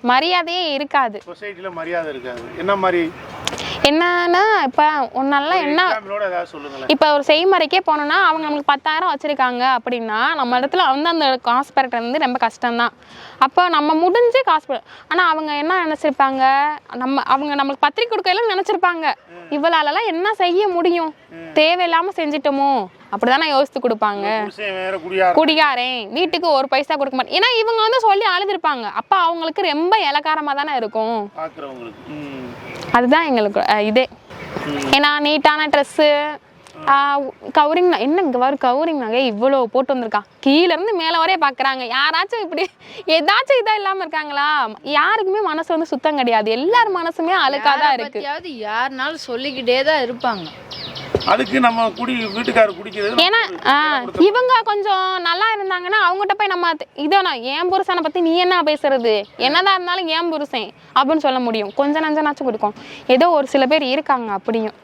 மரியாதையே இருக்காது. சொசைட்டில மரியாதை இருக்காது. என்ன மாதிரி? என்னன்னா இப்போ நல்லா என்ன இப்போ ஒரு செய்முறைக்கே போனோம்னா அவங்க நம்மளுக்கு 10,000 வச்சிருக்காங்க அப்படின்னா நம்ம இடத்துல வந்து அந்த காசு பெறட்டு வந்து ரொம்ப கஷ்டம்தான். அப்போ நம்ம முடிஞ்சு காசு ஆனால் அவங்க என்ன நினச்சிருப்பாங்க, அவங்க நம்மளுக்கு பத்திரிக்கை கொடுக்கலாம் நினச்சிருப்பாங்க, இவளாலலாம் என்ன செய்ய முடியும், தேவையில்லாமல் செஞ்சிட்டோமோ அப்படிதானே யோசித்து கொடுப்பாங்க. குடிகாரன் வீட்டுக்கு ஒரு பைசா கொடுக்க மாட்டேன் ஏன்னா இவங்க வந்து சொல்லி அழுதுருப்பாங்க. அப்போ அவங்களுக்கு ரொம்ப இலக்காரமாக தானே இருக்கும். அதுதான் எங்களுக்கு இதே. ஏன்னா நீட்டான ட்ரெஸ்ஸு கவரிங் என்ன இங்கே வரும் கவரிங் நகை இவ்வளோ போட்டு வந்திருக்கா, கீழேருந்து மேலே வரைய பார்க்குறாங்க. யாராச்சும் இப்படி ஏதாச்சும் இதாக இல்லாமல் இருக்காங்களா? யாருக்குமே மனசு வந்து சுத்தம் கிடையாது. எல்லார் மனசுமே அழுக்காக தான் இருக்கு. யாருனாலும் சொல்லிக்கிட்டே தான் இருப்பாங்க. அதுக்கு நம்ம வீட்டுக்காரர் குடிக்கிறது. ஏன்னா இவங்க கொஞ்சம் நல்லா இருந்தாங்கன்னா அவங்ககிட்ட போய் நம்ம இதோனா என் புருஷனை பற்றி நீ என்ன பேசுறது, என்னதான் இருந்தாலும் என் புருஷன் அப்படின்னு சொல்ல முடியும். கொஞ்சம் நஞ்சனாச்சும் கொடுக்கும். ஏதோ ஒரு சில பேர் இருக்காங்க அப்படியும்.